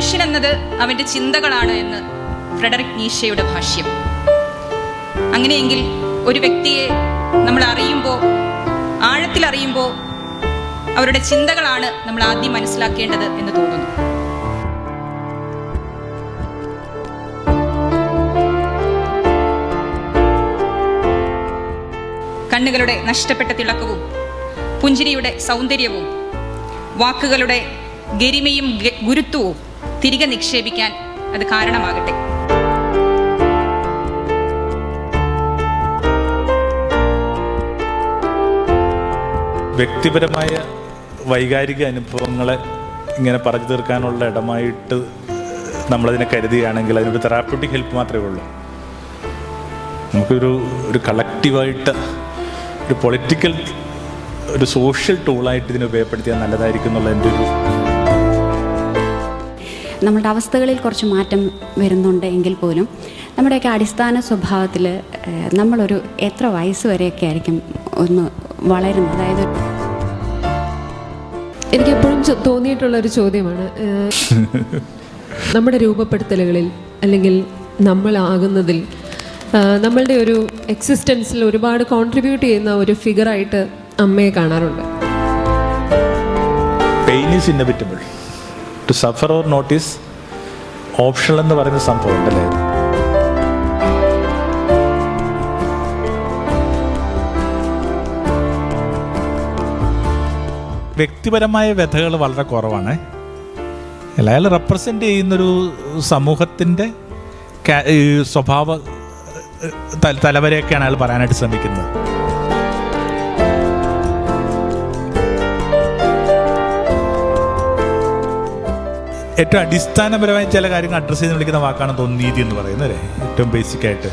മനുഷ്യനെന്നത് അവൻ്റെ ചിന്തകളാണ് എന്ന് ഫ്രെഡറിക് നീഷയുടെ ഭാഷ്യം. അങ്ങനെയെങ്കിൽ ഒരു വ്യക്തിയെ നമ്മൾ അറിയുമ്പോൾ, ആഴത്തിലറിയുമ്പോൾ അവരുടെ ചിന്തകളാണ് നമ്മൾ ആദ്യം മനസ്സിലാക്കേണ്ടത് എന്ന് തോന്നുന്നു. കണ്ണുകളുടെ നഷ്ടപ്പെട്ട തിളക്കവും പുഞ്ചിരിയുടെ സൗന്ദര്യവും വാക്കുകളുടെ ഗരിമയും ഗുരുത്വവും തിരികെ നിക്ഷേപിക്കാൻ അത് കാരണമാകട്ടെ. വ്യക്തിപരമായ വൈകാരിക അനുഭവങ്ങളെ ഇങ്ങനെ പറഞ്ഞു തീർക്കാനുള്ള ഇടമായിട്ട് നമ്മളതിനെ കരുതുകയാണെങ്കിൽ അതിനൊരു തെറാപ്യൂട്ടിക് ഹെൽപ്പ് മാത്രമേ ഉള്ളൂ. നമുക്കൊരു കളക്റ്റീവായിട്ട് ഒരു പൊളിറ്റിക്കൽ, ഒരു സോഷ്യൽ ടൂളായിട്ട് ഇതിനെ ഉപയോഗപ്പെടുത്തിയാൽ നല്ലതായിരിക്കും എന്നുള്ള എൻ്റെ ഒരു. നമ്മളുടെ അവസ്ഥകളിൽ കുറച്ച് മാറ്റം വരുന്നുണ്ട് എങ്കിൽ പോലും നമ്മുടെയൊക്കെ അടിസ്ഥാന സ്വഭാവത്തിൽ നമ്മളൊരു എത്ര വയസ്സ് വരെയൊക്കെ ആയിരിക്കും ഒന്ന് വളരുന്നത്? അതായത് എനിക്കെപ്പോഴും തോന്നിയിട്ടുള്ളൊരു ചോദ്യമാണ്, നമ്മുടെ രൂപപ്പെടുത്തലുകളിൽ അല്ലെങ്കിൽ നമ്മളാകുന്നതിൽ നമ്മളുടെ ഒരു എക്സിസ്റ്റൻസിൽ ഒരുപാട് കോൺട്രിബ്യൂട്ട് ചെയ്യുന്ന ഒരു ഫിഗറായിട്ട് അമ്മയെ കാണാറുണ്ട്. Pain is inevitable, to suffer or not is optional എന്ന് പറയുന്ന സംഭവം ഉണ്ടല്ലേ. വ്യക്തിപരമായ വ്യഥകൾ വളരെ കുറവാണ്. അയാൾ റെപ്രസെൻ്റ് ചെയ്യുന്നൊരു സമൂഹത്തിൻ്റെ സ്വഭാവ തലവരെയൊക്കെയാണ് അയാൾ പറയാനായിട്ട് ശ്രമിക്കുന്നത്. ഏറ്റവും അടിസ്ഥാനപരമായ ചില കാര്യങ്ങൾ അഡ്രസ്സ് ചെയ്ത് വിളിക്കുന്ന വാക്കാണ് തോന്നുന്നു നീതി എന്ന് പറയുന്നത് അല്ലേ, ഏറ്റവും ബേസിക്കായിട്ട്.